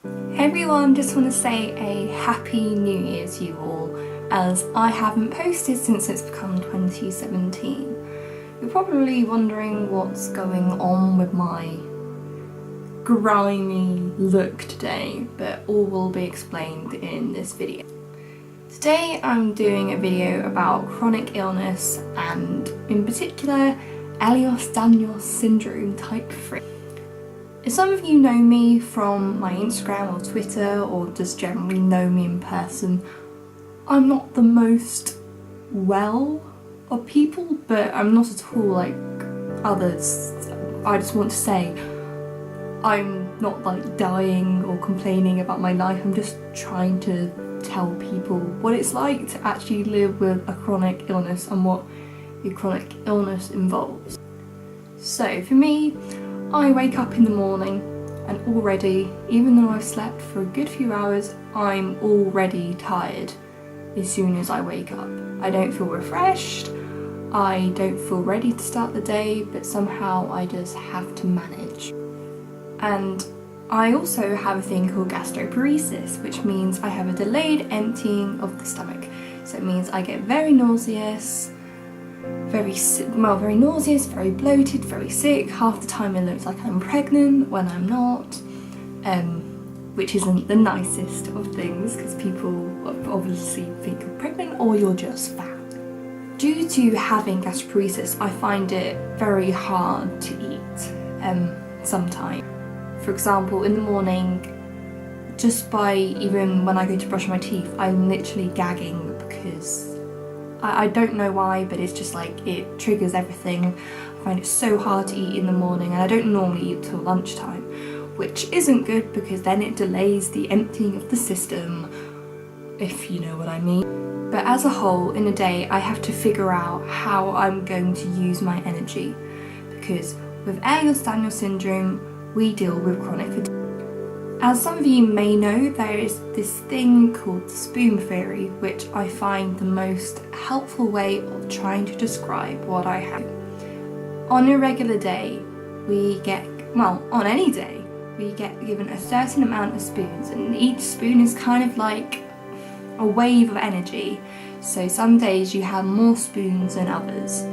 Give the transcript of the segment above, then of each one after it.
Hey everyone, just want to say a happy new year to you all, as I haven't posted since it's become 2017. You're probably wondering what's going on with my grimy look today, but all will be explained in this video. Today I'm doing a video about chronic illness and in particular Ehlers-Danlos syndrome type 3. If some of you know me from my Instagram or Twitter or just generally know me in person, I'm not the most well of people, but I'm not at all like others. I just want to say I'm not like dying or complaining about my life. I'm just trying to tell people what it's like to actually live with a chronic illness and what a chronic illness involves. So for me, I wake up in the morning and already, even though I've slept for a good few hours, I'm already tired as soon as I wake up. I don't feel refreshed, I don't feel ready to start the day, but somehow I just have to manage. And I also have a thing called gastroparesis, which means I have a delayed emptying of the stomach. So it means I get very nauseous, very nauseous, very bloated, very sick. Half the time it looks like I'm pregnant when I'm not, which isn't the nicest of things because people obviously think you're pregnant or you're just fat. Due to having gastroparesis, I find it very hard to eat sometimes. For example, in the morning, just by even when I go to brush my teeth, I'm literally gagging because I don't know why, but it's just like it triggers everything. I find it so hard to eat in the morning, and I don't normally eat till lunchtime, which isn't good because then it delays the emptying of the system, if you know what I mean. But as a whole, in a day, I have to figure out how I'm going to use my energy, because with Ehlers-Danlos syndrome, we deal with chronic fatigue. As some of you may know, there is this thing called the spoon theory, which I find the most helpful way of trying to describe what I have. On a regular day, on any day, we get given a certain amount of spoons, and each spoon is kind of like a wave of energy. So some days you have more spoons than others.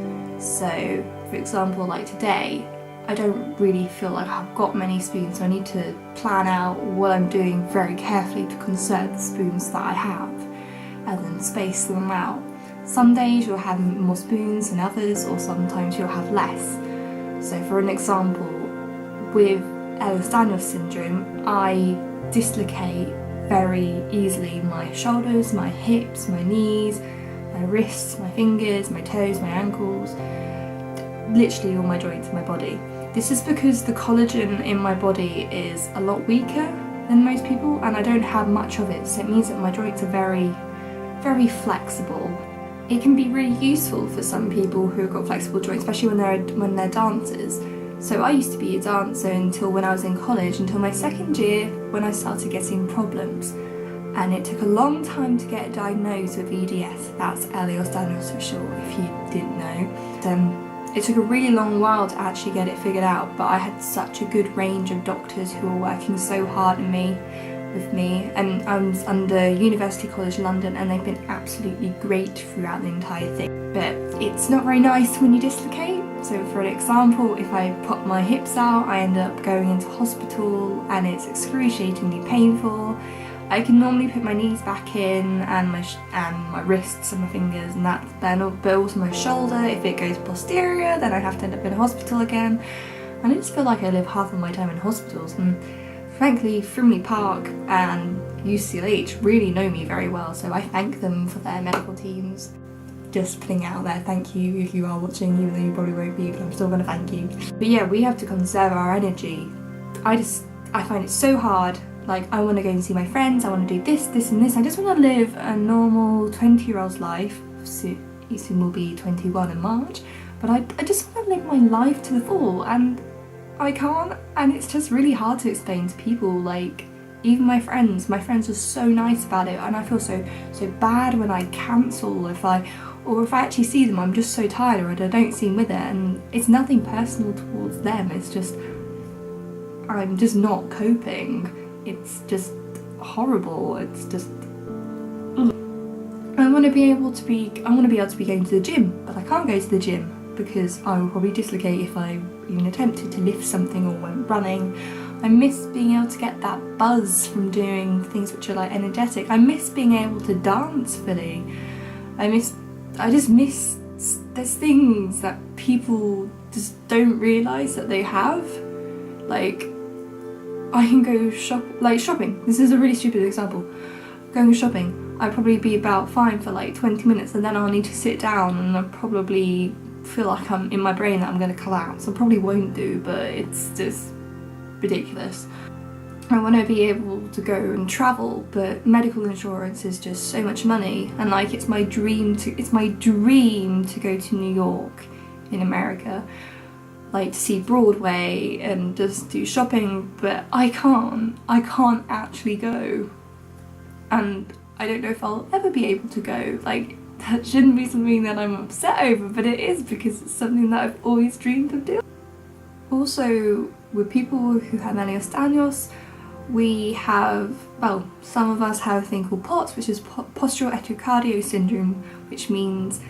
So, for example, like today, I don't really feel like I've got many spoons, so I need to plan out what I'm doing very carefully to conserve the spoons that I have and then space them out. Some days you'll have more spoons than others, or sometimes you'll have less. So for an example, with Ehlers-Danlos syndrome, I dislocate very easily my shoulders, my hips, my knees, my wrists, my fingers, my toes, my ankles, literally all my joints in my body. This is because the collagen in my body is a lot weaker than most people, and I don't have much of it, so it means that my joints are very, very flexible. It can be really useful for some people who have got flexible joints, especially when they're dancers. So I used to be a dancer until when I was in college, until my second year when I started getting problems. And it took a long time to get diagnosed with EDS, that's Ehlers-Danlos for short, if you didn't know. It took a really long while to actually get it figured out, but I had such a good range of doctors who were working so hard with me, and I was under University College London, and they've been absolutely great throughout the entire thing. But it's not very nice when you dislocate. So for an example, if I pop my hips out, I end up going into hospital and it's excruciatingly painful. I can normally put my knees back in and my wrists and my fingers and that, but also my shoulder. If it goes posterior, then I have to end up in a hospital again. And I just feel like I live half of my time in hospitals, and frankly, Frimley Park and UCLH really know me very well, so I thank them for their medical teams. Just putting it out there, thank you if you are watching, even though you probably won't be, but I'm still gonna thank you. But yeah, we have to conserve our energy. I find it so hard. Like, I want to go and see my friends, I want to do this, this and this. I just want to live a normal 20-year-old's life. Soon will be 21 in March. But I just want to live my life to the full, and I can't. And it's just really hard to explain to people. Like, even my friends are so nice about it, and I feel so bad when I cancel if I actually see them. I'm just so tired, or I don't seem with it, and it's nothing personal towards them. It's just I'm just not coping. it's just horrible. It's just, I want to be able to be going to the gym, but I can't go to the gym because I will probably dislocate if I even attempted to lift something or went running. I miss being able to get that buzz from doing things which are like energetic. I miss being able to dance fully. I just miss, there's things that people just don't realise that they have. Like, I can go shopping. This is a really stupid example. Going shopping, I'd probably be about fine for like 20 minutes and then I'll need to sit down and I'll probably feel like I'm in my brain that I'm going to collapse. I probably won't do, but it's just ridiculous. I want to be able to go and travel, but medical insurance is just so much money, and like it's my dream to go to New York in America, like to see Broadway and just do shopping, but I can't actually go, and I don't know if I'll ever be able to go. Like, that shouldn't be something that I'm upset over, but it is, because it's something that I've always dreamed of doing. Also, with people who have Ehlers-Danlos, we have, well, some of us have a thing called POTS, which is postural echocardio syndrome, which means,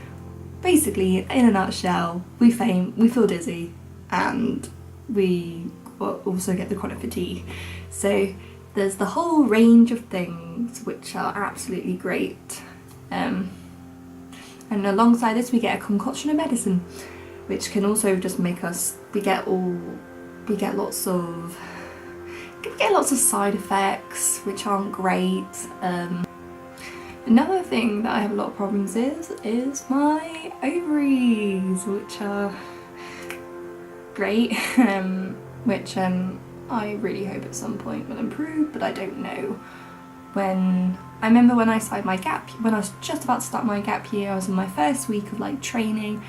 basically, in a nutshell, we faint, we feel dizzy, and we also get the chronic fatigue. So there's the whole range of things which are absolutely great. And alongside this we get a concoction of medicine, which can also just make us, we get lots of side effects which aren't great. Another thing that I have a lot of problems is my ovaries, which are great, which I really hope at some point will improve, but I don't know when. I remember when I started my when I was just about to start my gap year, I was in my first week of like training,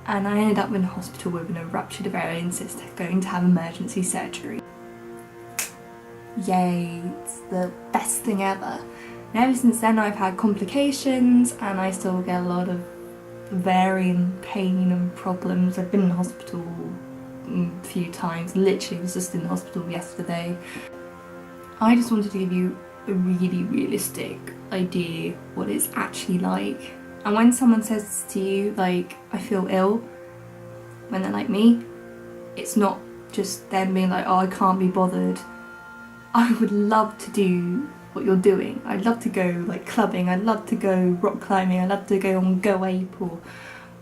and I ended up in hospital with a ruptured ovarian cyst, going to have emergency surgery. Yay, it's the best thing ever. And ever since then I've had complications, and I still get a lot of varying pain and problems. I've been in hospital a few times, literally was just in hospital yesterday. I just wanted to give you a really realistic idea what it's actually like. And when someone says to you, like, I feel ill, when they're like me, it's not just them being like, oh, I can't be bothered. I would love to do what you're doing. I'd love to go like clubbing, I'd love to go rock climbing, I'd love to go on Go Ape, or,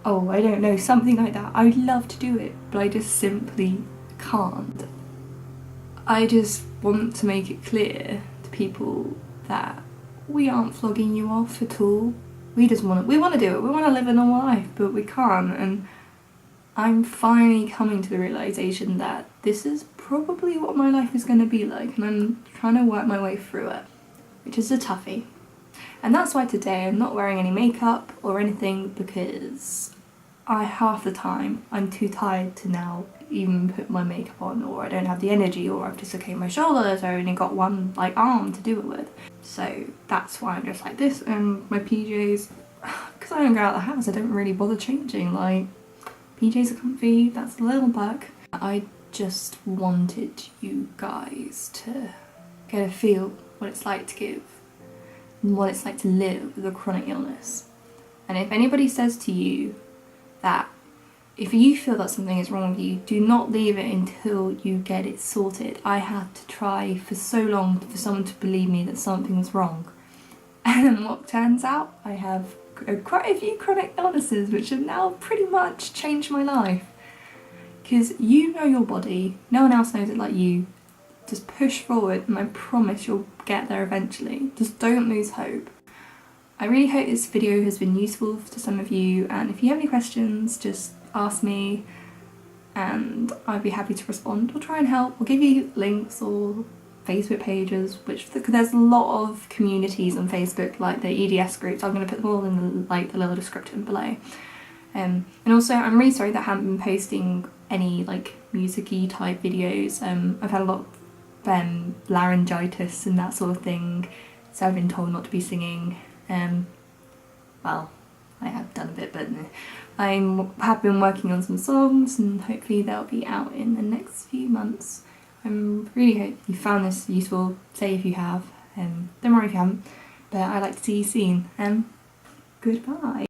oh, I don't know, something like that. I'd love to do it, but I just simply can't. I just want to make it clear to people that we aren't flogging you off at all. We want to do it, we want to live a normal life, but we can't. And I'm finally coming to the realisation that this is probably what my life is going to be like, and I'm trying to work my way through it, which is a toughie. And that's why today I'm not wearing any makeup or anything, because half the time I'm too tired to now even put my makeup on, or I don't have the energy, or I've dislocated my shoulders, I only got one like arm to do it with. So that's why I'm just like this, and my PJs, because I don't go out of the house, I don't really bother changing. Like, PJs are comfy, that's a little bug. I just wanted you guys to get a feel what it's like to give, and what it's like to live with a chronic illness. And if anybody says to you that if you feel that something is wrong with you, do not leave it until you get it sorted. I had to try for so long for someone to believe me that something's wrong. And then what turns out, I have quite a few chronic illnesses which have now pretty much changed my life. Because you know your body, no one else knows it like you. Just push forward, and I promise you'll get there eventually. Just don't lose hope. I really hope this video has been useful to some of you, and if you have any questions, just ask me and I'd be happy to respond or try and help or give you links or Facebook pages, which there's a lot of communities on Facebook, like the EDS groups. I'm going to put them all in the little description below. And also, I'm really sorry that I haven't been posting any like music-y type videos. I've had a lot of laryngitis and that sort of thing, so I've been told not to be singing. Well, I have done a bit, but I have been working on some songs, and hopefully they'll be out in the next few months. Really hope you found this useful. Say if you have. Don't worry if you haven't. But I'd like to see you soon. Goodbye.